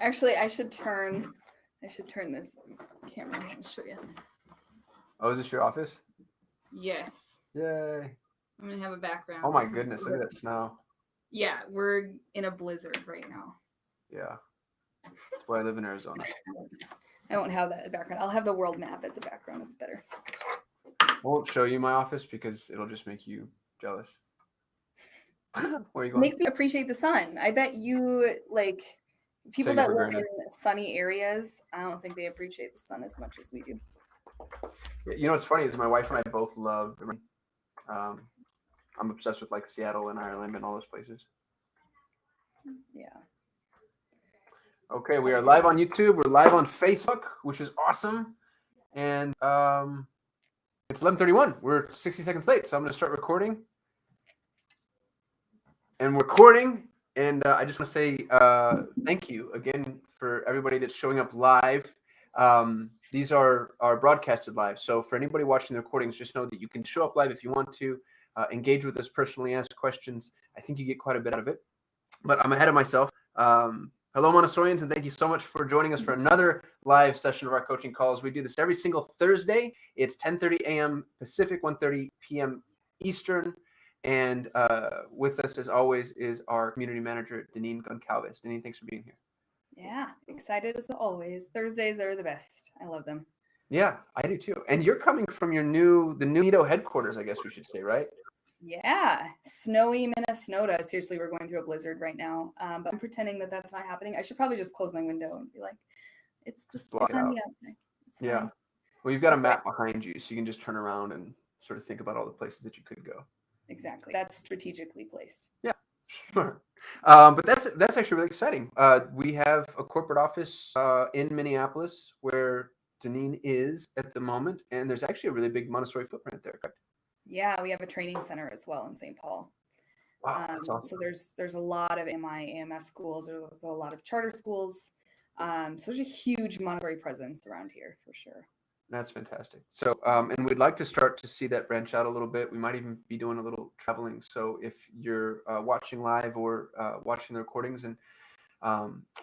Actually, I should turn this camera. I'll show you. Oh, is this your office? Yes. Yay. I'm going to have a background. Oh my goodness, look at that snow. Yeah, we're in a blizzard right now. Yeah. That's why I live in Arizona. I won't have that background. I'll have the world map as a background. It's better. I won't show you my office because it'll just make you jealous. Where are you It going? makes me appreciate the sun. I bet you, like, people that live in sunny areas, I don't think they appreciate the sun as much as we do. You know what's funny is my wife and I both love the rain. I'm obsessed with like Seattle and Ireland and all those places. Yeah. Okay, we are live on YouTube. We're live on Facebook, which is awesome. And it's 11:31. We're 60 seconds late, so I'm going to start recording. And I just want to say thank you again for everybody that's showing up live. These are broadcasted live. So for anybody watching the recordings, just know that you can show up live if you want to, engage with us personally, ask questions. I think you get quite a bit out of it. But I'm ahead of myself. Hello, Montessorians, and thank you so much for joining us for another live session of our coaching calls. We do this every single Thursday. It's 10:30 a.m. Pacific, 1:30 p.m. Eastern. And with us, as always, is our community manager, Deneen Goncalves. Deneen, thanks for being here. Yeah, excited as always. Thursdays are the best. I love them. Yeah, I do too. And you're coming from the new Nito headquarters, I guess we should say, right? Yeah, snowy Minnesota. Seriously, we're going through a blizzard right now. But I'm pretending that that's not happening. I should probably just close my window and be like, it's sunny outside. Yeah. Well, you've got a map behind you, so you can just turn around and sort of think about all the places that you could go. Exactly. That's strategically placed. Yeah, sure. But that's actually really exciting. We have a corporate office in Minneapolis where Deneen is at the moment, and there's actually a really big Montessori footprint there, correct? Yeah, we have a training center as well in St. Paul. Wow, that's awesome. So there's a lot of AMS schools. There's also a lot of charter schools. So there's a huge Montessori presence around here for sure. That's fantastic. So, and we'd like to start to see that branch out a little bit. We might even be doing a little traveling. So if you're watching live or watching the recordings and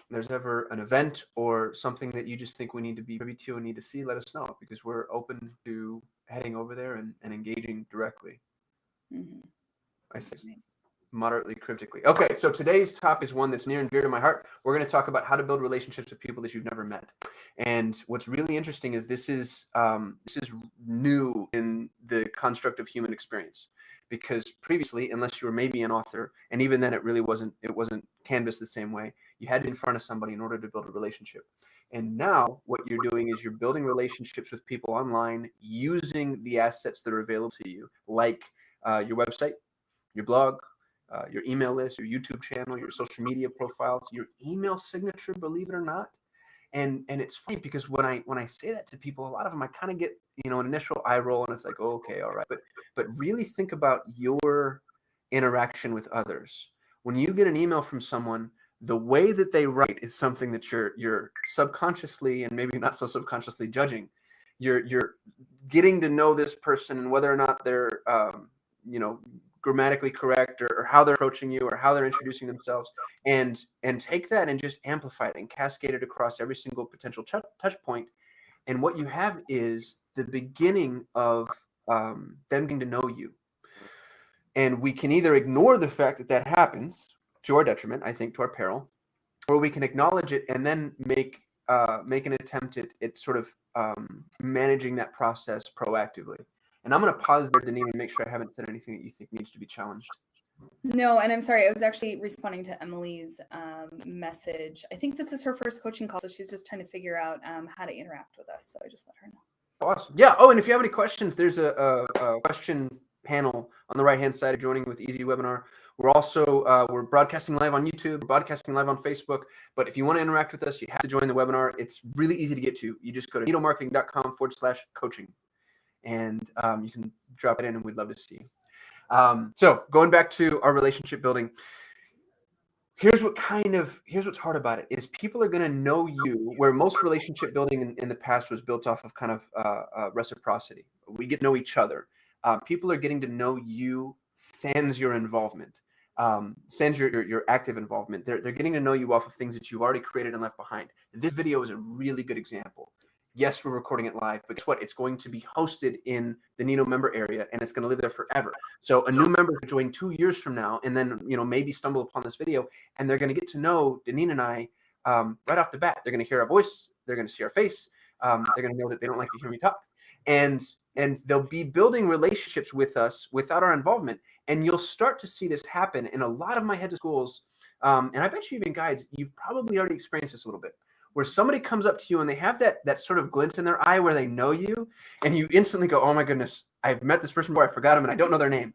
there's ever an event or something that you just think we need to be privy to and need to see, let us know, because we're open to heading over there and engaging directly. Mm-hmm. I see. Moderately cryptically. Okay, so today's topic is one that's near and dear to my heart. We're going to talk about how to build relationships with people that you've never met. And what's really interesting is this is new in the construct of human experience, because previously, unless you were maybe an author, and even then it wasn't canvassed the same way, you had to be in front of somebody in order to build a relationship. And now what you're doing is you're building relationships with people online using the assets that are available to you, like your website, your blog, your email list, your YouTube channel, your social media profiles, your email signature, believe it or not. And it's funny because when I say that to people, a lot of them, I kind of get, an initial eye roll and it's like, oh, okay, all right. But really think about your interaction with others. When you get an email from someone, the way that they write is something that you're subconsciously and maybe not so subconsciously judging. You're getting to know this person and whether or not they're grammatically correct or how they're approaching you or how they're introducing themselves, and take that and just amplify it and cascade it across every single potential touch point. And what you have is the beginning of them getting to know you. And we can either ignore the fact that happens to our detriment, I think, to our peril, or we can acknowledge it and then make an attempt at sort of managing that process proactively. And I'm going to pause there, Deneen, and make sure I haven't said anything that you think needs to be challenged. No, and I'm sorry. I was actually responding to Emily's message. I think this is her first coaching call, so she's just trying to figure out how to interact with us. So I just let her know. Awesome. Yeah. Oh, and if you have any questions, there's a question panel on the right-hand side of joining with Easy Webinar. We're also we're broadcasting live on YouTube, broadcasting live on Facebook. But if you want to interact with us, you have to join the webinar. It's really easy to get to. You just go to nitomarketing.com/coaching. And you can drop it in and we'd love to see you. So going back to our relationship building, here's what's hard about it is people are going to know you where most relationship building in the past was built off of kind of reciprocity. We get to know each other. People are getting to know you sans your involvement. sans your active involvement. They're getting to know you off of things that you've already created and left behind. This video is a really good example. Yes, we're recording it live, but guess what? It's going to be hosted in the Nino member area, and it's going to live there forever. So a new member could join 2 years from now, and then maybe stumble upon this video, and they're going to get to know Deneen and I right off the bat. They're going to hear our voice, they're going to see our face, they're going to know that they don't like to hear me talk, and they'll be building relationships with us without our involvement. And you'll start to see this happen in a lot of my head to schools, and I bet you even guides, you've probably already experienced this a little bit, where somebody comes up to you and they have that sort of glint in their eye where they know you, and you instantly go, oh my goodness, I've met this person before, I forgot them, and I don't know their name.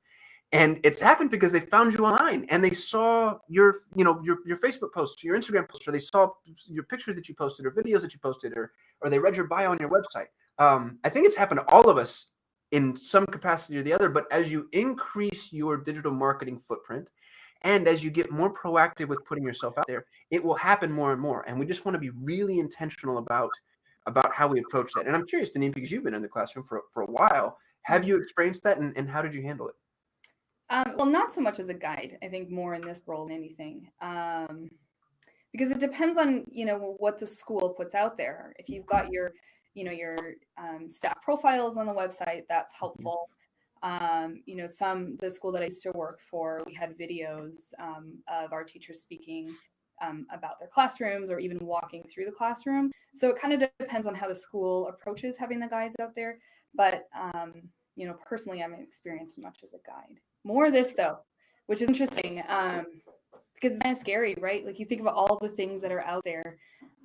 And it's happened because they found you online and they saw your Facebook posts, your Instagram posts, or they saw your pictures that you posted or videos that you posted, or they read your bio on your website. I think it's happened to all of us in some capacity or the other, but as you increase your digital marketing footprint, and as you get more proactive with putting yourself out there, it will happen more and more. And we just want to be really intentional about how we approach that. And I'm curious, Deneen, because you've been in the classroom for a while, have you experienced that, and how did you handle it? Well, not so much as a guide. I think more in this role than anything, because it depends on what the school puts out there. If you've got your staff profiles on the website, that's helpful. The school that I used to work for, we had videos of our teachers speaking about their classrooms or even walking through the classroom. So it kind of depends on how the school approaches having the guides out there. But personally, I haven't experienced much as a guide. More of this though, which is interesting because it's kind of scary, right? Like you think of all the things that are out there,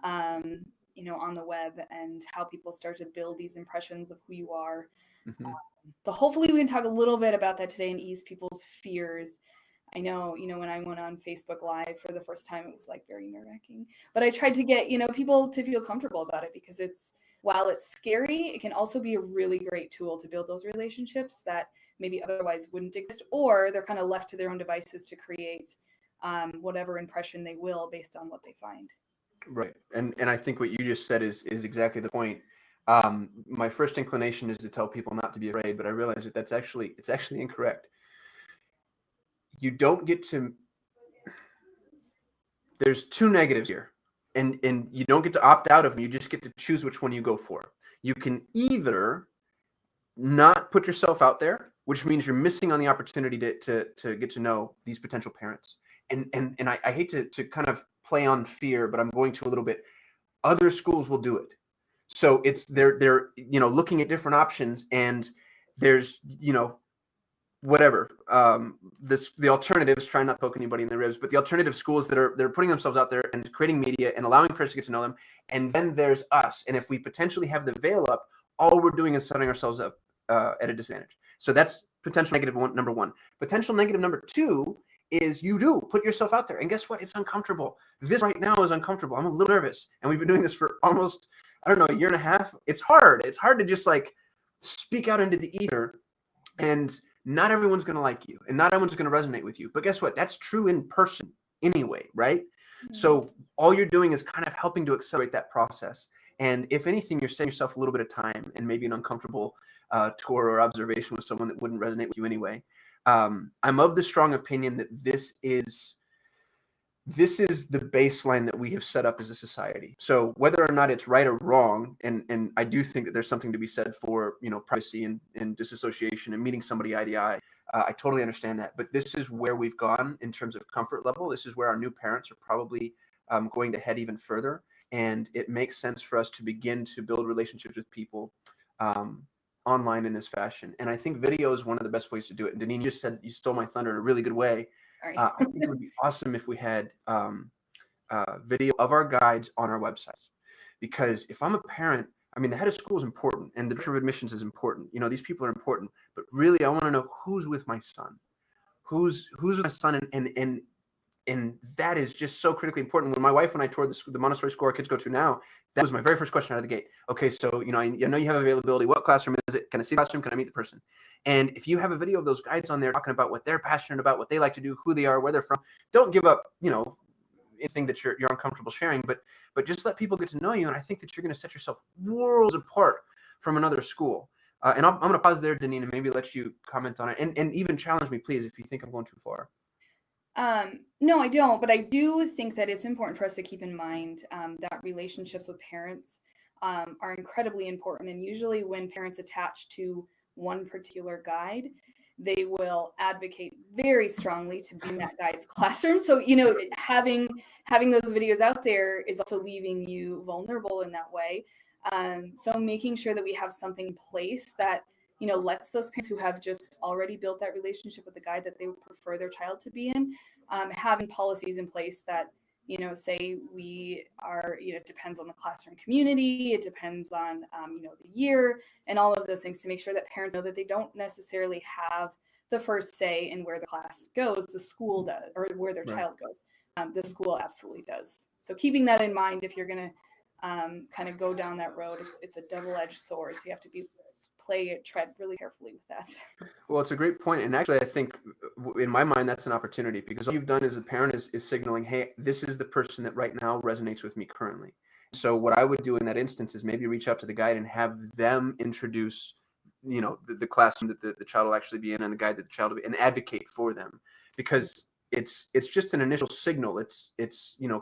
on the web, and how people start to build these impressions of who you are. Mm-hmm. So hopefully we can talk a little bit about that today and ease people's fears. I know, when I went on Facebook Live for the first time, it was like very nerve-wracking. But I tried to get, people to feel comfortable about it, because while it's scary, it can also be a really great tool to build those relationships that maybe otherwise wouldn't exist, or they're kind of left to their own devices to create whatever impression they will based on what they find. Right. And I think what you just said is exactly the point. My first inclination is to tell people not to be afraid, but I realize that it's actually incorrect. You don't get to, there's two negatives here, and you don't get to opt out of them. You just get to choose which one you go for. You can either not put yourself out there, which means you're missing on the opportunity to get to know these potential parents. And I hate to kind of play on fear, but I'm going to a little bit. Other schools will do it. So it's they're looking at different options, and there's whatever the alternatives, trying not to poke anybody in the ribs, but the alternative schools that are putting themselves out there and creating media and allowing parents to get to know them. And then there's us, and if we potentially have the veil up, all we're doing is setting ourselves up at a disadvantage. So that's potential negative number one. Potential negative number two is you do put yourself out there, and guess what? It's uncomfortable. This right now is uncomfortable. I'm a little nervous, and we've been doing this for almost, I don't know, a year and a half. It's hard. It's hard to just like speak out into the ether, and not everyone's going to like you, and not everyone's going to resonate with you. But guess what? That's true in person anyway, right? Mm-hmm. So all you're doing is kind of helping to accelerate that process. And if anything, you're saving yourself a little bit of time and maybe an uncomfortable tour or observation with someone that wouldn't resonate with you anyway. I'm of the strong opinion that this is the baseline that we have set up as a society. So whether or not it's right or wrong, and I do think that there's something to be said for privacy and disassociation and meeting somebody eye to eye. I totally understand that, but this is where we've gone in terms of comfort level. This is where our new parents are probably going to head even further, and it makes sense for us to begin to build relationships with people online in this fashion. And I think video is one of the best ways to do it. And Deneen, you just said, you stole my thunder in a really good way. I think it would be awesome if we had video of our guides on our websites, because if I'm a parent, I mean, the head of school is important, and the director of admissions is important. These people are important, but really I want to know who's with my son, who's with my son, and that is just so critically important. When my wife and I toured the Montessori school our kids go to now, that was my very first question out of the gate. Okay, so I know you have availability. What classroom is it? Can I see the classroom? Can I meet the person? And if you have a video of those guides on there talking about what they're passionate about, what they like to do, who they are, where they're from, don't give up, anything that you're uncomfortable sharing, but just let people get to know you. And I think that you're going to set yourself worlds apart from another school. And I'm going to pause there, Deneen, and maybe let you comment on it, and even challenge me, please, if you think I'm going too far. No, I don't, but I do think that it's important for us to keep in mind that relationships with parents are incredibly important. And usually, when parents attach to one particular guide, they will advocate very strongly to be in that guide's classroom. So, having those videos out there is also leaving you vulnerable in that way. So, making sure that we have something in place that lets those parents who have just already built that relationship with the guide that they would prefer their child to be in, having policies in place that say we are, it depends on the classroom community, it depends on the year and all of those things, to make sure that parents know that they don't necessarily have the first say in where the class goes. The school does, or where their Right. child goes. The school absolutely does. So keeping that in mind, if you're going to kind of go down that road, it's a double-edged sword. So you have to tread really carefully with that. Well, it's a great point. And actually, I think in my mind, that's an opportunity, because all you've done as a parent is signaling, hey, this is the person that right now resonates with me currently. So what I would do in that instance is maybe reach out to the guide and have them introduce, the classroom that the child will actually be in, and the guide that the child will be, and advocate for them, because it's just an initial signal. It's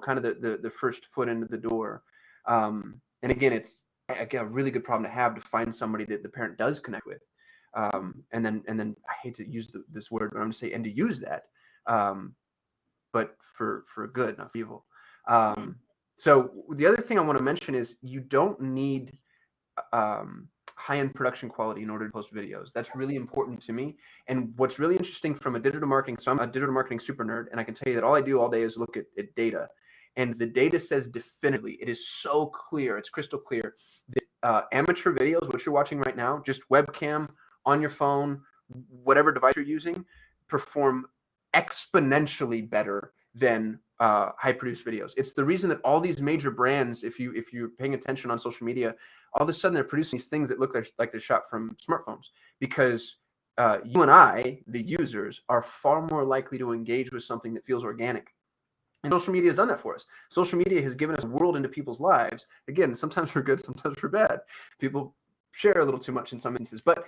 kind of the first foot into the door. And again, it's a really good problem to have, to find somebody that the parent does connect with. And then I hate to use this word, but I'm going to say, and to use that, but for good, not for evil. So the other thing I want to mention is you don't need high-end production quality in order to post videos. That's really important to me. And what's really interesting from a digital marketing, so I'm a digital marketing super nerd, and I can tell you that all I do all day is look at data. And the data says definitively, it is so clear, it's crystal clear, that amateur videos, what you're watching right now, just webcam, on your phone, whatever device you're using, perform exponentially better than high produced videos. It's the reason that all these major brands, if you're paying attention on social media, all of a sudden they're producing these things that look like they're shot from smartphones, because you and I, the users, are far more likely to engage with something that feels organic. And social media has done that for us. Social media has given us a world into people's lives. Again, sometimes for good, sometimes for bad. People share a little too much in some instances, but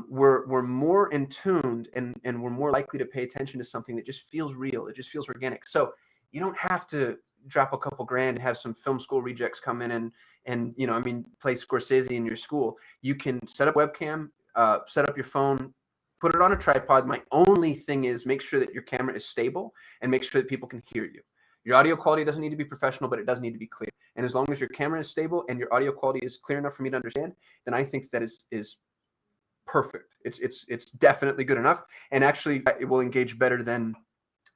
we're more in tuned, and we're more likely to pay attention to something that just feels real. It just feels organic. So you don't have to drop a couple grand and have some film school rejects come in and play Scorsese in your school. You can set up webcam, set up your phone, put it on a tripod. My only thing is make sure that your camera is stable and make sure that people can hear you. Your audio quality doesn't need to be professional, but it does need to be clear. And as long as your camera is stable and your audio quality is clear enough for me to understand, then I think that is perfect. It's definitely good enough. And actually, it will engage better than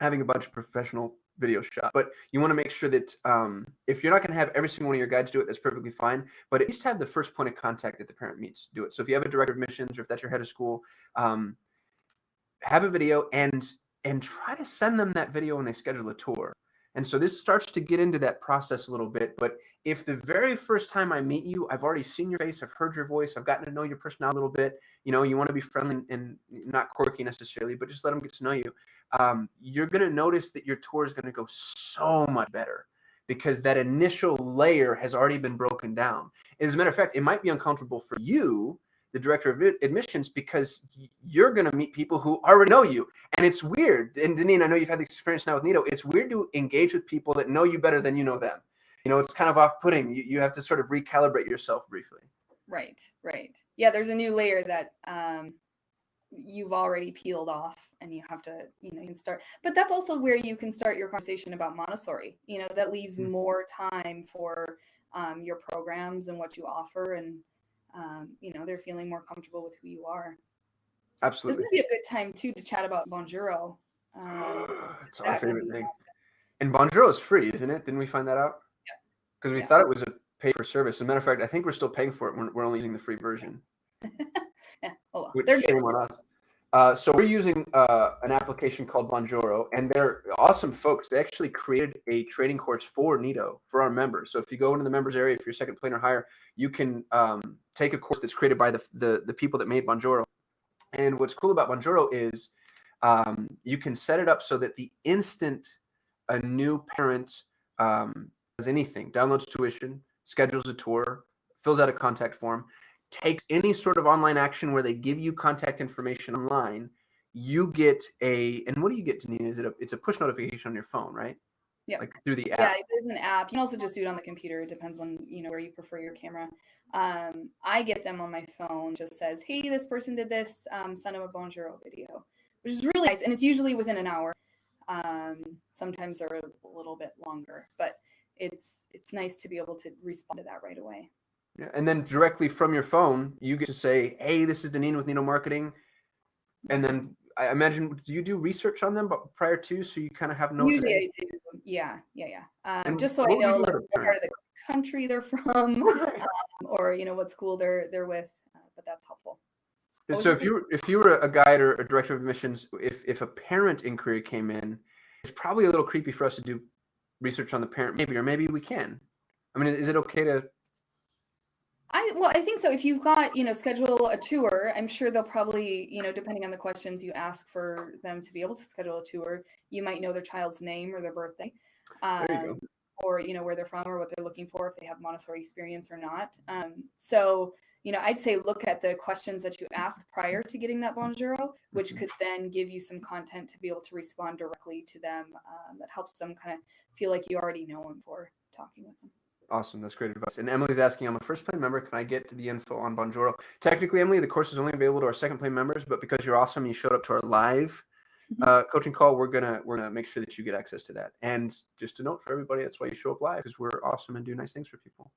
having a bunch of professional video shot. But you want to make sure that if you're not going to have every single one of your guides do it, that's perfectly fine. But at least have the first point of contact that the parent meets do it. So if you have a director of missions, or if that's your head of school, have a video and try to send them that video when they schedule a tour. And so this starts to get into that process a little bit. But if the very first time I meet you, I've already seen your face, I've heard your voice, I've gotten to know your personality a little bit, you want to be friendly and not quirky necessarily, but just let them get to know you. You're going to notice that your tour is going to go so much better, because that initial layer has already been broken down. As a matter of fact, it might be uncomfortable for you, the director of admissions, because you're going to meet people who already know you. And it's weird. And Deneen, I know you've had the experience now with Nito. It's weird to engage with people that know you better than you know them. It's kind of off-putting. You have to sort of recalibrate yourself briefly. Right. Yeah, there's a new layer that you've already peeled off, and you have to, you can start. But that's also where you can start your conversation about Montessori. That leaves more time for your programs and what you offer, and they're feeling more comfortable with who you are. Absolutely. This would be a good time too to chat about Bonjour. It's our favorite thing. And Bonjour is free, isn't it? Didn't we find that out? Yeah. Because we thought it was a pay for service. As a matter of fact, I think we're still paying for it. We're only using the free version. Yeah. Oh, well. They're shame on us. So we're using an application called Bonjour, and they're awesome folks. They actually created a training course for Nito for our members. So if you go into the members area, if you're second plane or higher, you can take a course that's created by the people that made Bonjour. And what's cool about Bonjour is you can set it up so that the instant a new parent does anything, downloads tuition, schedules a tour, fills out a contact form, takes any sort of online action where they give you contact information online, you get and what do you get, Deneen? It's a push notification on your phone, right? Yeah. Like through the Yeah, app. there's an app. You can also just do it on the computer. It depends on, where you prefer your camera. I get them on my phone. It just says, hey, this person did this. Send them a Bonjour video, which is really nice. And it's usually within an hour. Sometimes they're a little bit longer, but it's nice to be able to respond to that right away. Yeah, and then directly from your phone, you get to say, hey, this is Deneen with Nino Marketing. And then I imagine, do you do research on them prior to, so you kind of have notes? Usually I do. Yeah. And Just so I what would you know do like as a what part parent? of the country they're from, or what school they're with. But that's helpful. So if you were a guide or a director of admissions, if a parent inquiry came in, it's probably a little creepy for us to do research on the parent, or maybe we can. I mean, is it okay to? I think so. If you've got, schedule a tour, I'm sure they'll probably, depending on the questions you ask for them to be able to schedule a tour, you might know their child's name or their birthday, There you go. or, where they're from or what they're looking for, if they have Montessori experience or not. So, I'd say look at the questions that you ask prior to getting that Bonjour, which could then give you some content to be able to respond directly to them, that helps them kind of feel like you already know them for talking with them. Awesome. That's great advice. And Emily's asking, I'm a first plane member. Can I get the info on Bonjour? Technically, Emily, the course is only available to our second plane members, but because you're awesome, you showed up to our live coaching call, we're gonna make sure that you get access to that. And just a note for everybody, that's why you show up live, because we're awesome and do nice things for people.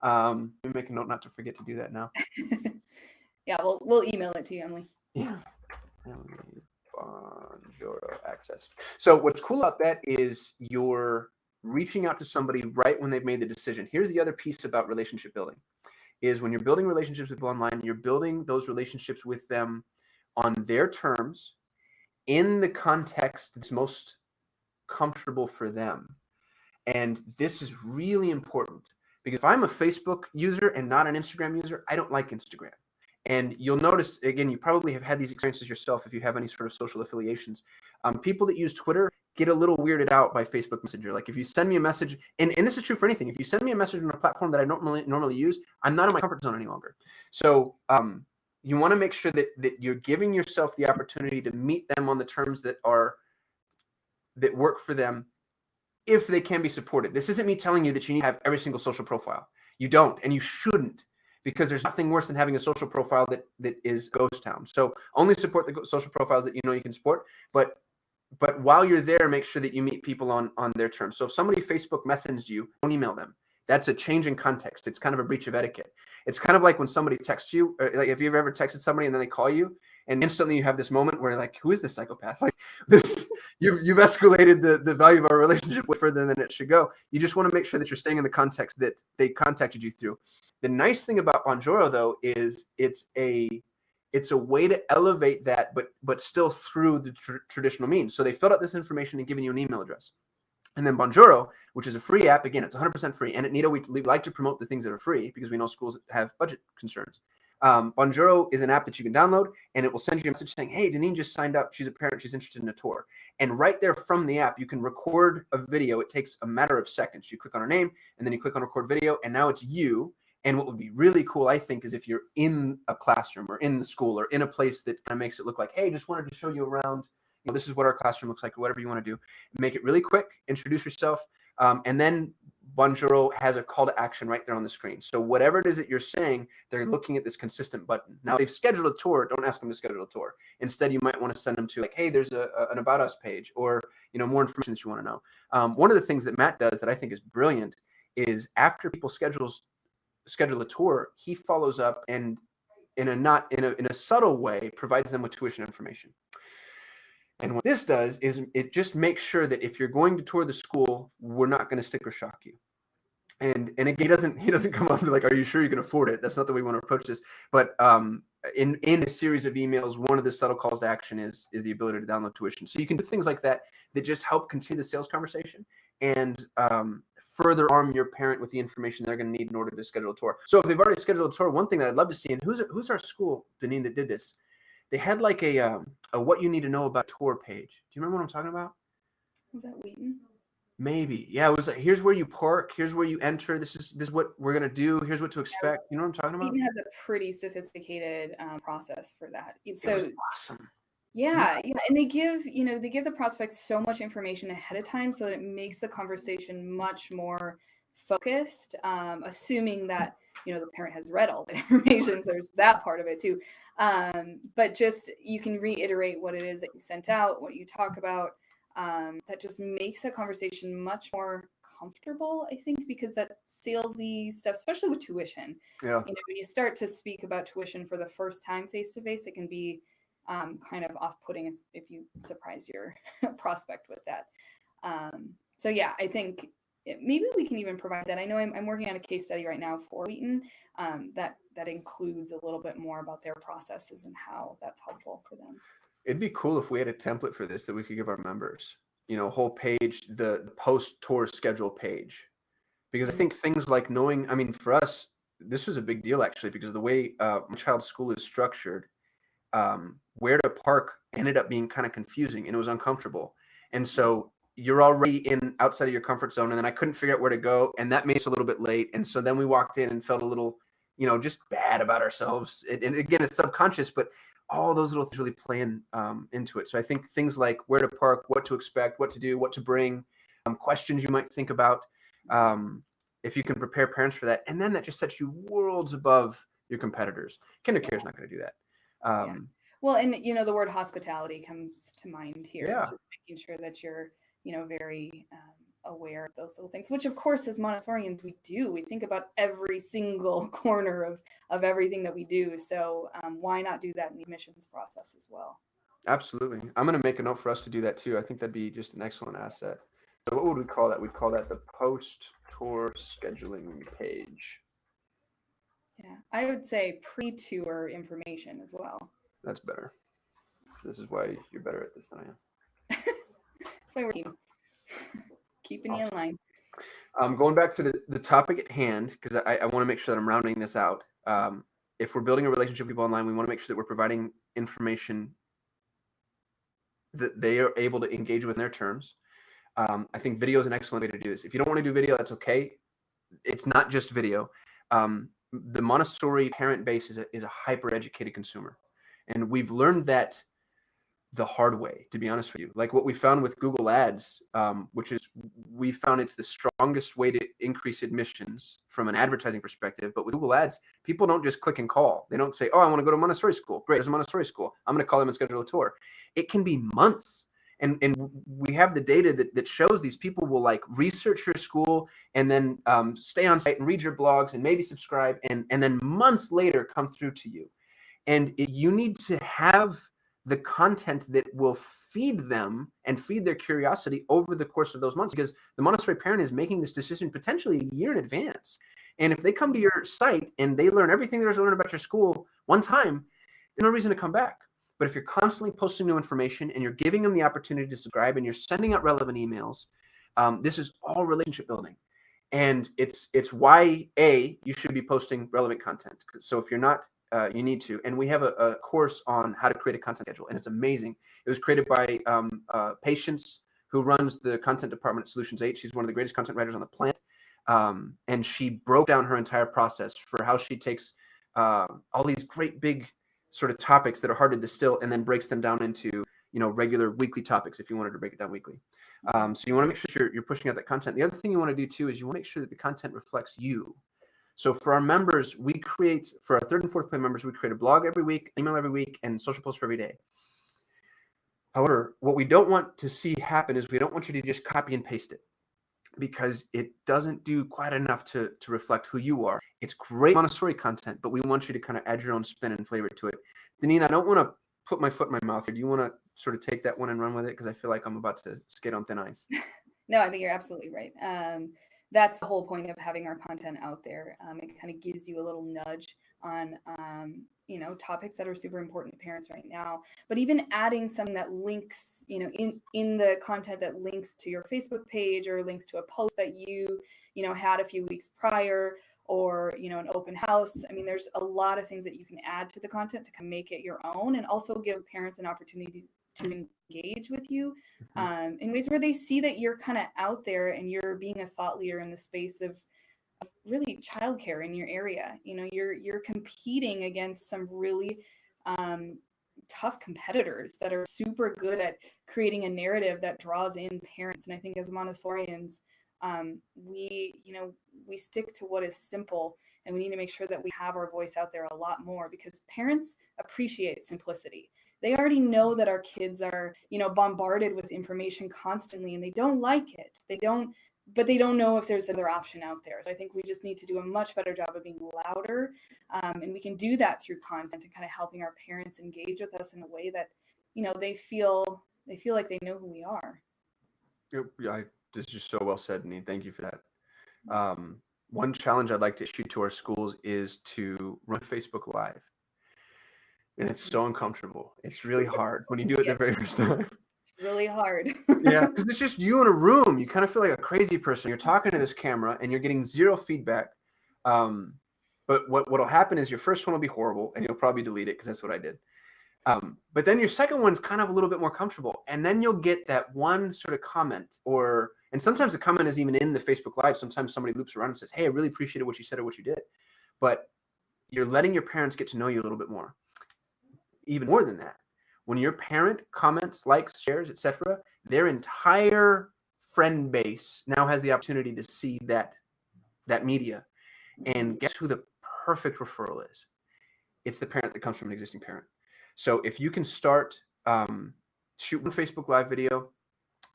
Let me make a note not to forget to do that now. Yeah, we'll email it to you, Emily. Yeah. Bonjour access. So what's cool about that is you're reaching out to somebody right when they've made the decision. Here's the other piece about relationship building, is when you're building relationships with people online, you're building those relationships with them on their terms, in the context that's most comfortable for them. And this is really important, because if I'm a Facebook user and not an Instagram user, I don't like Instagram. And you'll notice, again, you probably have had these experiences yourself if you have any sort of social affiliations. People that use Twitter get a little weirded out by Facebook Messenger. Like if you send me a message, and this is true for anything, if you send me a message on a platform that I don't normally use, I'm not in my comfort zone any longer. So you want to make sure that you're giving yourself the opportunity to meet them on the terms that work for them, if they can be supported. This isn't me telling you that you need to have every single social profile. You don't, and you shouldn't, because there's nothing worse than having a social profile that is ghost town. So only support the social profiles that you know you can support. But while you're there, make sure that you meet people on their terms. So if somebody Facebook messaged you, don't email them. That's a change in context. It's kind of a breach of etiquette. It's kind of like when somebody texts you, or like if you've ever texted somebody and then they call you, and instantly you have this moment where like, who is this psychopath? Like this, you've escalated the value of our relationship way further than it should go. You just want to make sure that you're staying in the context that they contacted you through. The nice thing about Bonjour, though, is it's a way to elevate that, but still through the traditional means. So they filled out this information and given you an email address. And then Bonjour, which is a free app, again, it's 100% free. And at Nito, we like to promote the things that are free because we know schools have budget concerns. Bonjour is an app that you can download, and it will send you a message saying, hey, Deneen just signed up. She's a parent. She's interested in a tour. And right there from the app, you can record a video. It takes a matter of seconds. You click on her name, and then you click on record video, and now it's you. And what would be really cool, I think, is if you're in a classroom or in the school or in a place that kind of makes it look like, hey, just wanted to show you around. This is what our classroom looks like, or whatever you want to do. Make it really quick, introduce yourself, and then Bonjour has a call to action right there on the screen. So whatever it is that you're saying, they're looking at this consistent button. Now, if they've scheduled a tour, don't ask them to schedule a tour. Instead, you might want to send them to like, hey, there's an About Us page, or more information that you want to know. One of the things that Matt does that I think is brilliant is after people schedule a tour, he follows up and in a subtle way provides them with tuition information. And what this does is it just makes sure that if you're going to tour the school, we're not going to sticker shock you. And again, he doesn't come up and be like, are you sure you can afford it? That's not the way we want to approach this. But in a series of emails, one of the subtle calls to action is the ability to download tuition. So you can do things like that just help continue the sales conversation and further arm your parent with the information they're going to need in order to schedule a tour. So if they've already scheduled a tour, one thing that I'd love to see, and who's our school, Deneen, that did this? They had like a what you need to know about tour page. Do you remember what I'm talking about? Was that Wheaton? Maybe. Yeah, it was like, here's where you park, here's where you enter, this is what we're going to do, here's what to expect. You know what I'm talking about? Wheaton has a pretty sophisticated process for that. So it was awesome. Yeah, yeah, and they give, they give the prospects so much information ahead of time so that it makes the conversation much more focused, assuming that, the parent has read all the information. There's that part of it too. But just you can reiterate what it is that you sent out, what you talk about. That just makes the conversation much more comfortable, I think, because that salesy stuff, especially with tuition, Yeah, when you start to speak about tuition for the first time face to face, it can be kind of off-putting if you surprise your prospect with that. So yeah, I think maybe we can even provide that. I know I'm working on a case study right now for Wheaton that includes a little bit more about their processes and how that's helpful for them. it'd be cool if we had a template for this that we could give our members. A whole page, the post tour schedule page, because I Mhm. think things like knowing. I mean, for us, this was a big deal actually because of the way my child's school is structured. Where to park ended up being kind of confusing and it was uncomfortable. And so you're already in outside of your comfort zone. And then I couldn't figure out where to go. And that made us a little bit late. And so then we walked in and felt a little, just bad about ourselves. And again, it's subconscious, but all those little things really play into it. So I think things like where to park, what to expect, what to do, what to bring, questions you might think about. If you can prepare parents for that, and then that just sets you worlds above your competitors. KinderCare is not going to do that. Yeah. Um, Well, and the word hospitality comes to mind here, yeah, just making sure that you're, very aware of those little things, which of course as Montessorians we do. We think about every single corner of everything that we do. So why not do that in the admissions process as well? absolutely. I'm going to make a note for us to do that too. I think that'd be just an excellent asset. So what would we call that? We'd call that the post-tour scheduling page. Yeah, I would say pre-tour information as well. That's better. So this is why you're better at this than I am. That's why we're team. Keeping you in Awesome. line. Going back to the topic at hand, because I want to make sure that I'm rounding this out. If we're building a relationship with people online, we want to make sure that we're providing information that they are able to engage with in their terms. I think video is an excellent way to do this. If you don't want to do video, that's okay. It's not just video. The Montessori parent base is a hyper educated consumer, and we've learned that the hard way, to be honest with you. Like what we found with Google Ads, which is we found it's the strongest way to increase admissions from an advertising perspective. But with Google Ads, people don't just click and call. They don't say, "Oh, I want to go to Montessori school. Great, there's a Montessori school. I'm going to call them and schedule a tour." It can be months. And we have the data that shows these people will like research your school and then stay on site and read your blogs and maybe subscribe and then months later come through to you. And you need to have the content that will feed them and feed their curiosity over the course of those months, because the Montessori parent is making this decision potentially a year in advance. And if they come to your site and they learn everything there is to learn about your school one time, there's no reason to come back. But if you're constantly posting new information and you're giving them the opportunity to subscribe and you're sending out relevant emails, this is all relationship building. And it's why you should be posting relevant content. So if you're not, you need to. And we have a course on how to create a content schedule, and it's amazing. It was created by Patience, who runs the content department at Solutions 8. She's one of the greatest content writers on the planet. And she broke down her entire process for how she takes all these great big sort of topics that are hard to distill and then breaks them down into regular weekly topics if you wanted to break it down weekly. So you want to make sure you're pushing out that content. The other thing you want to do too is you want to make sure that the content reflects you. So for our members, we create, for our third and fourth plan members, we create a blog every week, email every week, and social posts for every day. However, what we don't want to see happen is we don't want you to just copy and paste it, because it doesn't do quite enough to reflect who you are. It's great Montessori content, but we want you to kind of add your own spin and flavor to it. Deneen, I don't want to put my foot in my mouth here. Do you want to sort of take that one and run with it? Because I feel like I'm about to skate on thin ice. No, I think you're absolutely right. That's the whole point of having our content out there. It kind of gives you a little nudge on, topics that are super important to parents right now. But even adding something that links, in the content that links to your Facebook page or links to a post that you had a few weeks prior, or an open house. I mean, there's a lot of things that you can add to the content to kind of make it your own, and also give parents an opportunity to engage with you in ways where they see that you're kind of out there and you're being a thought leader in the space of really childcare in your area. You're competing against some really tough competitors that are super good at creating a narrative that draws in parents. And I think as Montessorians, we stick to what is simple, and we need to make sure that we have our voice out there a lot more, because parents appreciate simplicity. They already know that our kids are, bombarded with information constantly, and they don't like it. But they don't know if there's another option out there. So I think we just need to do a much better job of being louder. And we can do that through content and kind of helping our parents engage with us in a way that, they feel like they know who we are. This is just so well said, Neen. Thank you for that. One challenge I'd like to issue to our schools is to run Facebook Live. And it's so uncomfortable. It's really hard when you do it the very first time. It's really hard. Yeah, because it's just you in a room. You kind of feel like a crazy person. You're talking to this camera and you're getting zero feedback. But what'll happen is your first one will be horrible and you'll probably delete it, because that's what I did. But then your second one's kind of a little bit more comfortable. And then you'll get that one sort of comment, and sometimes the comment is even in the Facebook Live. Sometimes somebody loops around and says, hey, I really appreciated what you said or what you did. But you're letting your parents get to know you a little bit more. Even more than that, when your parent comments, likes, shares, etc., their entire friend base now has the opportunity to see that media. And guess who the perfect referral is? It's the parent that comes from an existing parent. So if you can start, shoot one Facebook Live video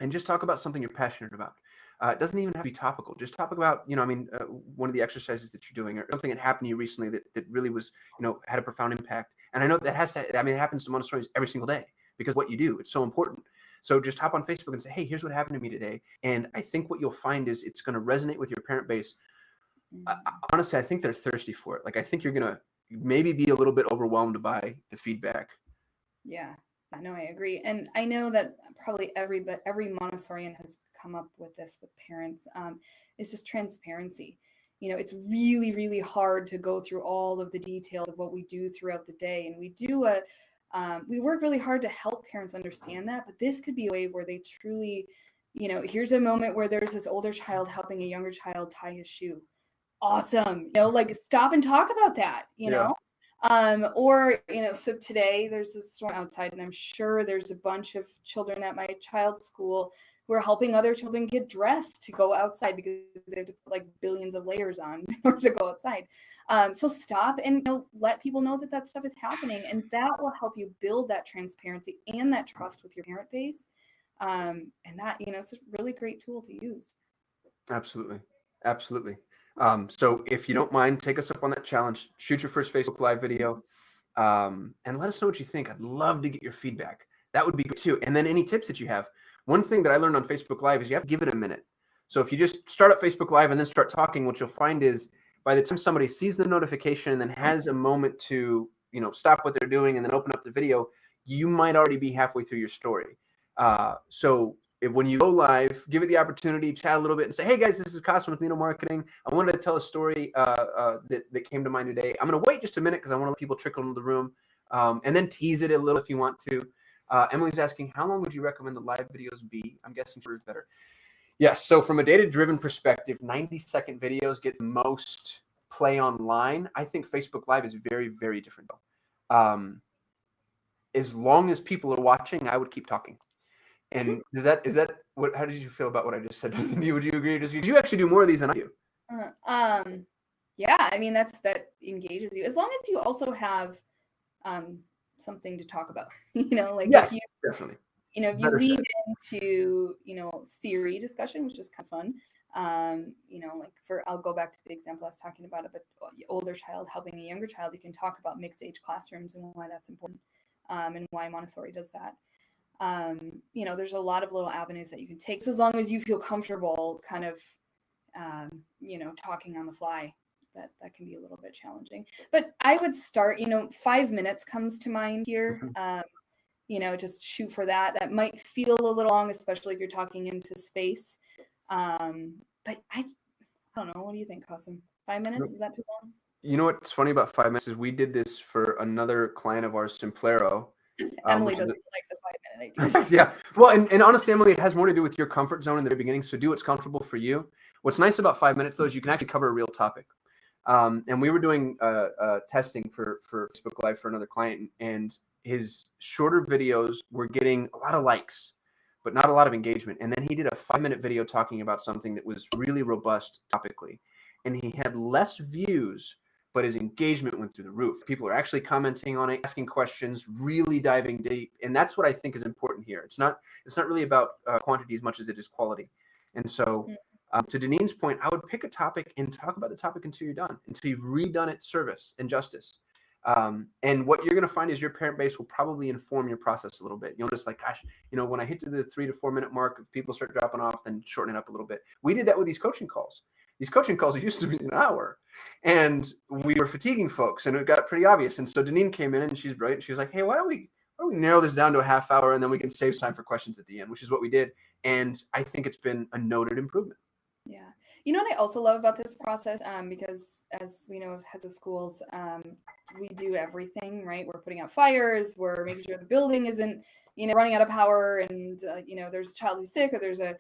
and just talk about something you're passionate about. It doesn't even have to be topical. Just talk about, one of the exercises that you're doing, or something that happened to you recently that really was, had a profound impact. And I know that it happens to Montessorians every single day, because what you do, it's so important. So just hop on Facebook and say, hey, here's what happened to me today. And I think what you'll find is it's going to resonate with your parent base. Honestly, I think they're thirsty for it. Like, I think you're going to maybe be a little bit overwhelmed by the feedback. Yeah, no, I agree. And I know that probably every Montessorian has come up with this with parents. It's just transparency. It's really, really hard to go through all of the details of what we do throughout the day. And we work really hard to help parents understand that, but this could be a way where they truly, here's a moment where there's this older child helping a younger child tie his shoe. Awesome. Like, stop and talk about that, know? So today there's a storm outside, and I'm sure there's a bunch of children at my child's school who are helping other children get dressed to go outside, because they have to put like billions of layers on in order to go outside. So stop and let people know that stuff is happening, and that will help you build that transparency and that trust with your parent base. And that, it's a really great tool to use. Absolutely. Absolutely. So if you don't mind, take us up on that challenge, shoot your first Facebook Live video, and let us know what you think. I'd love to get your feedback. That would be good too. And then any tips that you have. One thing that I learned on Facebook Live is you have to give it a minute. So if you just start up Facebook Live and then start talking, what you'll find is by the time somebody sees the notification and then has a moment to, stop what they're doing and then open up the video, you might already be halfway through your story. So when you go live, give it the opportunity, chat a little bit and say, hey guys, this is Cosmo with Nino Marketing. I wanted to tell a story that came to mind today. I'm going to wait just a minute because I want to let people trickle into the room, and then tease it a little if you want to. Emily's asking, how long would you recommend the live videos be? I'm guessing shorter is better. Yes. So from a data-driven perspective, 90-second videos get the most play online. I think Facebook Live is very, very different though. As long as people are watching, I would keep talking. And is that what? How did you feel about what I just said? Would you agree? You actually do more of these than I do. Yeah. I mean, that engages you, as long as you also have something to talk about. Yes, definitely. If you lead into theory discussion, which is kind of fun. I'll go back to the example I was talking about of an older child helping a younger child. You can talk about mixed age classrooms and why that's important, and why Montessori does that. There's a lot of little avenues that you can take, so as long as you feel comfortable kind of, talking on the fly. That can be a little bit challenging, but I would start, 5 minutes comes to mind here. Just shoot for that. That might feel a little long, especially if you're talking into space. But I don't know. What do you think, Cosmo? 5 minutes? Is that too long? You know what's funny about 5 minutes is we did this for another client of ours, Simplero. Emily doesn't like the 5 minute idea. Yeah. Well, and honestly, Emily, it has more to do with your comfort zone in the very beginning. So do what's comfortable for you. What's nice about 5 minutes, though, is you can actually cover a real topic. And we were doing testing for Facebook Live for another client, and his shorter videos were getting a lot of likes, but not a lot of engagement. And then he did a 5-minute video talking about something that was really robust topically, and he had less views, but his engagement went through the roof. People are actually commenting on it, asking questions, really diving deep, and that's what I think is important here. It's not really about quantity as much as it is quality. And so, to Deneen's point, I would pick a topic and talk about the topic until you're done, until you've redone it service and justice. And what you're going to find is your parent base will probably inform your process a little bit. You'll just like, gosh, when I hit to the 3 to 4 minute mark, if people start dropping off, then shorten it up a little bit. We did that with these coaching calls. These coaching calls used to be an hour, and we were fatiguing folks, and it got pretty obvious. And so Deneen came in, and she's brilliant. She was like, hey, why don't we narrow this down to a half hour, and then we can save time for questions at the end, which is what we did. And I think it's been a noted improvement. Yeah. You know what I also love about this process, because as we know, of heads of schools, we do everything, right? We're putting out fires, we're making sure the building isn't, running out of power, and, there's a child who's sick, or there's a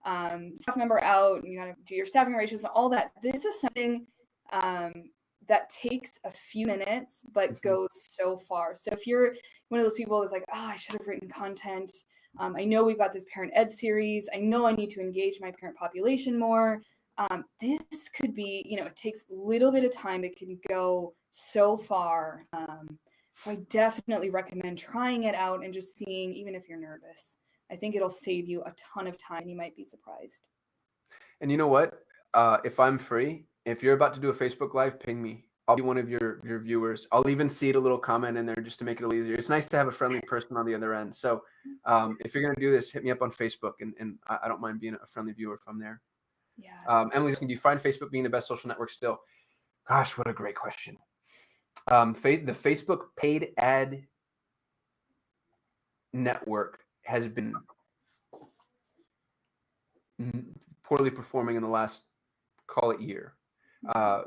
staff member out, and you got to do your staffing ratios and all that. This is something that takes a few minutes, but goes so far. So if you're one of those people that's like, oh, I should have written content. I know we've got this parent ed series. I know I need to engage my parent population more. This could be, it takes a little bit of time. It can go so far. So I definitely recommend trying it out and just seeing, even if you're nervous. I think it'll save you a ton of time. You might be surprised. And you know what? If I'm free, if you're about to do a Facebook Live, ping me. I'll be one of your viewers. I'll even seed a little comment in there just to make it a little easier. It's nice to have a friendly person on the other end. So if you're going to do this, hit me up on Facebook, and I don't mind being a friendly viewer from there. Yeah. Emily's asking, do you find Facebook being the best social network still? Gosh, what a great question. The Facebook paid ad network has been poorly performing in the last, call it, year.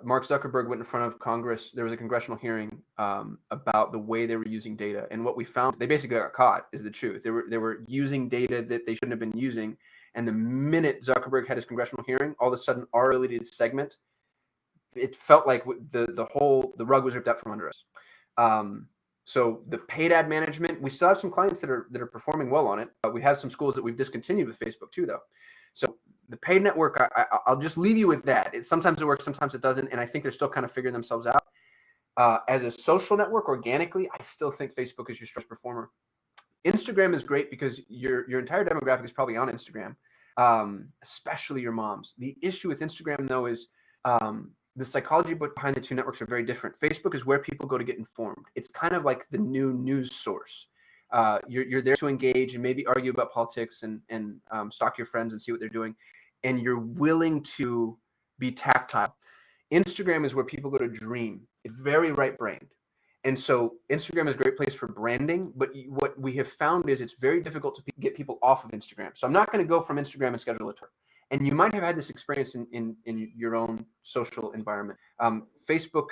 Mark Zuckerberg went in front of Congress. There was a congressional hearing about the way they were using data, and what we found, they basically got caught, is the truth. They were using data that they shouldn't have been using, and the minute Zuckerberg had his congressional hearing, all of a sudden our related segment, it felt like the rug was ripped out from under us. So the paid ad management, we still have some clients that are performing well on it. We have some schools that we've discontinued with Facebook too, though. So the paid network, I'll just leave you with that. Sometimes it works, sometimes it doesn't, and I think they're still kind of figuring themselves out. As a social network, organically, I still think Facebook is your strongest performer. Instagram is great because your entire demographic is probably on Instagram, especially your moms. The issue with Instagram, though, is the psychology behind the two networks are very different. Facebook is where people go to get informed. It's kind of like the new news source. You're there to engage and maybe argue about politics and stalk your friends and see what they're doing, and you're willing to be tactile. Instagram is where people go to dream. It's very right-brained. And so Instagram is a great place for branding, but what we have found is it's very difficult to get people off of Instagram. So I'm not going to go from Instagram and schedule a tour. And you might have had this experience in your own social environment. Facebook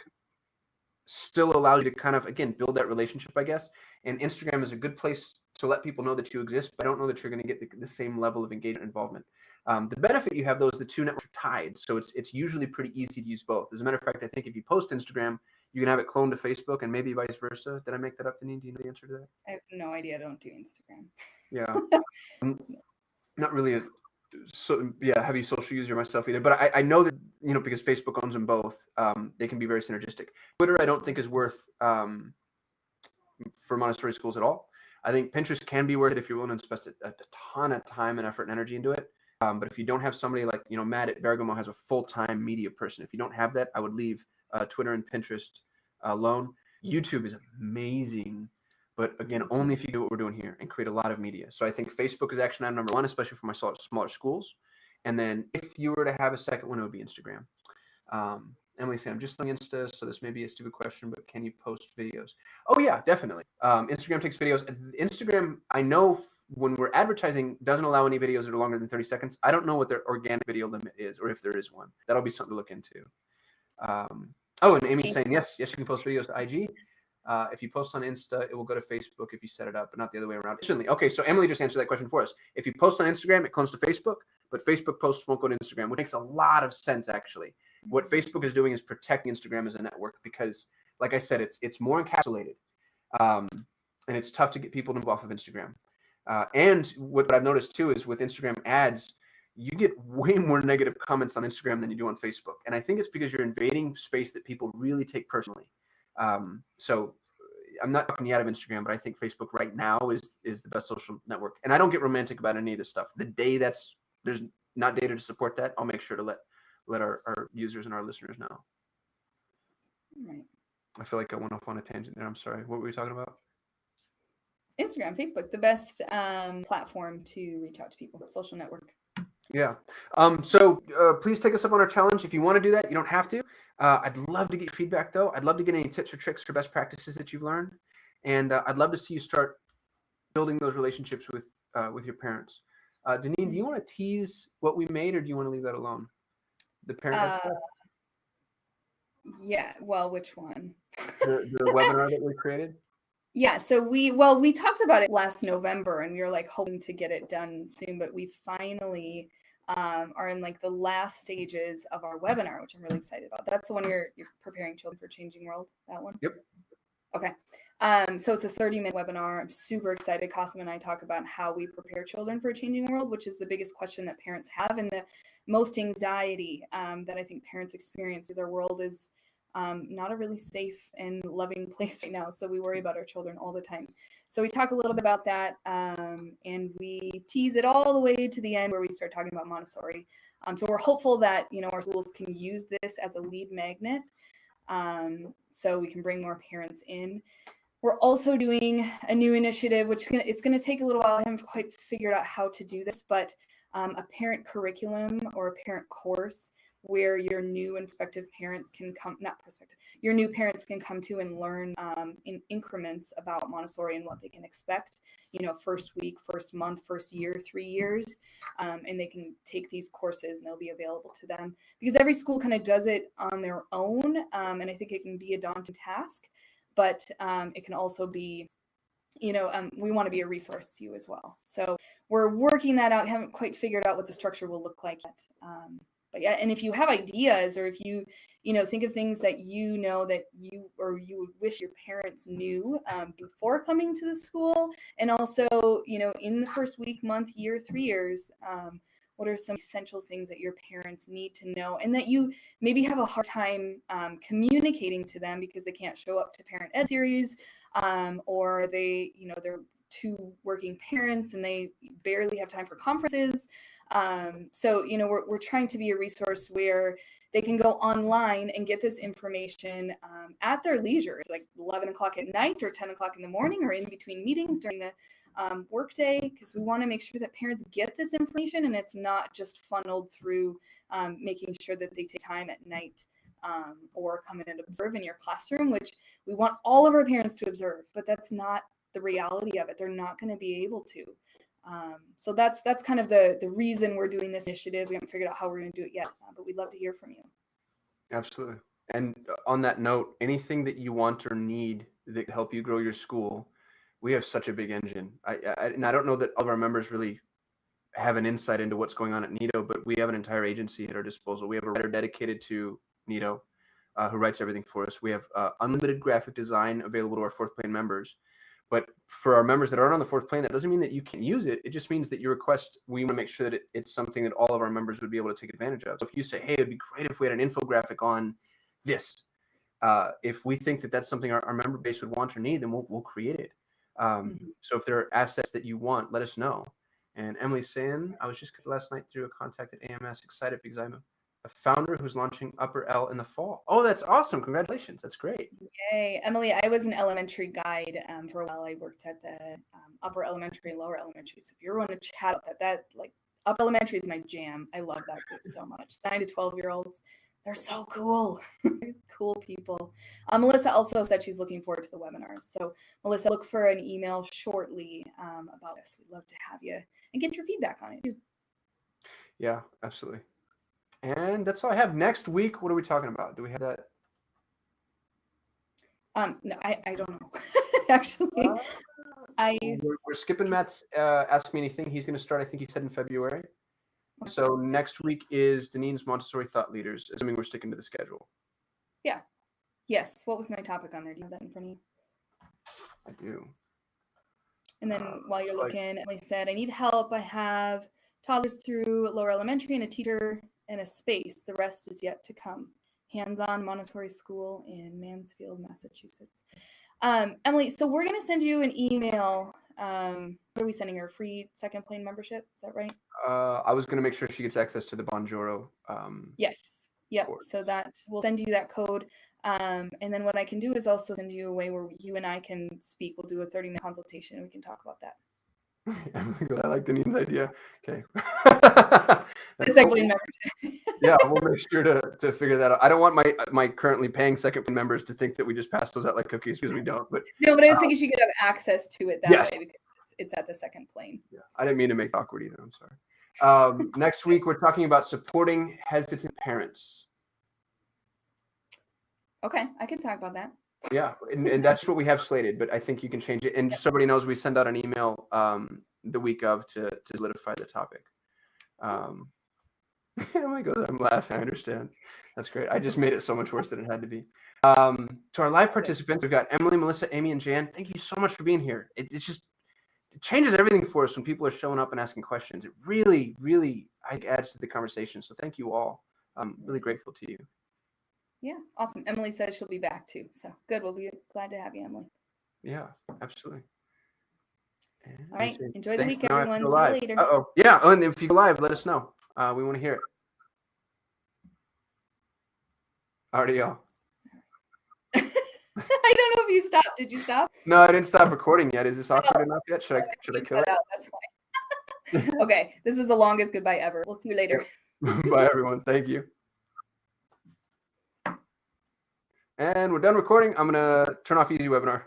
still allows you to kind of, again, build that relationship, I guess. And Instagram is a good place to let people know that you exist, but I don't know that you're going to get the same level of engagement and involvement. The benefit you have, though, is the two networks are tied. So it's usually pretty easy to use both. As a matter of fact, I think if you post Instagram, you can have it cloned to Facebook and maybe vice versa. Did I make that up, Deneen? Do you know the answer to that? I have no idea. I don't do Instagram. Yeah. I'm not really a heavy social user myself either. But I know that, because Facebook owns them both, they can be very synergistic. Twitter, I don't think is worth for Montessori schools at all. I think Pinterest can be worth it if you're willing to invest a ton of time and effort and energy into it. But if you don't have somebody like, Matt at Bergamo has a full-time media person. If you don't have that, I would leave Twitter and Pinterest alone. YouTube is amazing, but again, only if you do what we're doing here and create a lot of media. So I think Facebook is action item number one, especially for my smaller schools. And then if you were to have a second one, it would be Instagram. Emily saying, I'm just on Insta, so this may be a stupid question, but can you post videos? Oh yeah, definitely. Instagram takes videos. Instagram, I know when we're advertising, doesn't allow any videos that are longer than 30 seconds. I don't know what their organic video limit is, or if there is one. That'll be something to look into. And Amy's saying, yes, you can post videos to IG. If you post on Insta, it will go to Facebook if you set it up, but not the other way around. Certainly. Okay, so Emily just answered that question for us. If you post on Instagram, it clones to Facebook, but Facebook posts won't go to Instagram, which makes a lot of sense, actually. What Facebook is doing is protecting Instagram as a network because, like I said, it's more encapsulated. and it's tough to get people to move off of Instagram. And what I've noticed too is with Instagram ads, you get way more negative comments on Instagram than you do on Facebook. And I think it's because you're invading space that people really take personally. So I'm not talking you out of Instagram, but I think Facebook right now is the best social network. And I don't get romantic about any of this stuff. The day there's not data to support that, I'll make sure to let our users and our listeners know. Right. I feel like I went off on a tangent there. I'm sorry. What were we talking about? Instagram, Facebook, the best platform to reach out to people, social network. Yeah. So please take us up on our challenge. If you want to do that, you don't have to. I'd love to get your feedback, though. I'd love to get any tips or tricks or best practices that you've learned. And I'd love to see you start building those relationships with your parents. Deneen, do you want to tease what we made, or do you want to leave that alone? The parent stuff? Yeah. Well, which one? The webinar that we created? Yeah, so we talked about it last November, and we were like hoping to get it done soon, but we finally are in like the last stages of our webinar, which I'm really excited about. That's the one you're preparing children for changing world. That one. Yep. Okay. So it's a 30-minute webinar. I'm super excited. Cosmo and I talk about how we prepare children for a changing world, which is the biggest question that parents have and the most anxiety that I think parents experience, because our world is not a really safe and loving place right now. So we worry about our children all the time. So we talk a little bit about that, and we tease it all the way to the end where we start talking about Montessori. So we're hopeful that our schools can use this as a lead magnet, so we can bring more parents in. We're also doing a new initiative, which it's going to take a little while. I haven't quite figured out how to do this, but a parent curriculum or a parent course where your new and prospective parents can come, not prospective, your new parents can come to and learn in increments about Montessori and what they can expect, first week, first month, first year, 3 years. And they can take these courses and they'll be available to them, because every school kind of does it on their own. And I think it can be a daunting task, but it can also be, we want to be a resource to you as well. So we're working that out. Haven't quite figured out what the structure will look like yet. But yeah, and if you have ideas, or if you think of things that that you would wish your parents knew before coming to the school, and also in the first week, month, year, 3 years, what are some essential things that your parents need to know, and that you maybe have a hard time communicating to them because they can't show up to parent ed series, or they're 2 working parents and they barely have time for conferences. So we're trying to be a resource where they can go online and get this information at their leisure. It's like 11 o'clock at night or 10 o'clock in the morning, or in between meetings during the workday, because we want to make sure that parents get this information and it's not just funneled through making sure that they take time at night or come in and observe in your classroom, which we want all of our parents to observe, but that's not the reality of it. They're not going to be able to. So that's kind of the reason we're doing this initiative. We haven't figured out how we're going to do it yet, but we'd love to hear from you. Absolutely. And on that note, anything that you want or need that help you grow your school, we have such a big engine. And I don't know that all of our members really have an insight into what's going on at Nido, but we have an entire agency at our disposal. We have a writer dedicated to Nido who writes everything for us. We have unlimited graphic design available to our 4th plane members. But for our members that aren't on the 4th plane, that doesn't mean that you can't use it. It just means that your request, we want to make sure that it's something that all of our members would be able to take advantage of. So if you say, hey, it'd be great if we had an infographic on this, if we think that that's something our member base would want or need, then we'll create it. So if there are assets that you want, let us know. And Emily's saying, I was just last night through a contact at AMS, excited because I'm a founder who's launching Upper L in the fall. Oh, that's awesome. Congratulations. That's great. Yay. Emily, I was an elementary guide for a while. I worked at the upper elementary and lower elementary. So if you ever want to chat about that like upper elementary is my jam. I love that group so much. 9 to 12-year-olds. They're so cool. Cool people. Melissa also said she's looking forward to the webinars. So Melissa, look for an email shortly about this. We'd love to have you and get your feedback on it too. Yeah, absolutely. And that's all I have. Next week, what are we talking about? Do we have that? No, I don't know. Actually, we're skipping Matt's Ask Me Anything. He's going to start, I think he said, in February. Okay. So next week is Deneen's Montessori Thought Leaders, assuming we're sticking to the schedule. Yeah. Yes. What was my topic on there? Do you have that in front of you? I do. And then while you're Like, looking, Emily said, I need help. I have toddlers through lower elementary and a teacher and a space. The rest is yet to come. Hands-on Montessori school in Mansfield, Massachusetts. Emily, so we're going to send you an email. What are we sending her? Free second plane membership? Is that right? I was going to make sure she gets access to the Bonjour. Yes. Yep. Course. So that we'll send you that code. And then what I can do is also send you a way where you and I can speak. We'll do a 30-minute consultation and we can talk about that. I like Danine's idea. Okay. Yeah, we'll make sure to figure that out. I don't want my currently paying second members to think that we just pass those out like cookies, because we don't. But no, but I was thinking she could have access to it that way because it's at the second plane. Yeah, I didn't mean to make it awkward either. I'm sorry. Next week we're talking about supporting hesitant parents. Okay, I can talk about that. Yeah, and that's what we have slated, but I think you can change it. And just so everybody knows, we send out an email the week of to solidify the topic. Oh my God, I'm laughing. I understand. That's great. I just made it so much worse than it had to be. To our live participants, we've got Emily, Melissa, Amy, and Jan. Thank you so much for being here. It changes everything for us when people are showing up and asking questions. It really, really adds to the conversation. So thank you all. I'm really grateful to you. Yeah, awesome. Emily says she'll be back too. So good. We'll be glad to have you, Emily. Yeah, absolutely. And all right. Enjoy the week, everyone. See you later. Yeah. Oh, and if you go live, let us know. We want to hear it. RDO. I don't know if you stopped. Did you stop? No, I didn't stop recording yet. Is this awkward enough yet? Should I kill it? Out. That's fine. Okay. This is the longest goodbye ever. We'll see you later. Bye, everyone. Thank you. And we're done recording. I'm going to turn off Easy Webinar.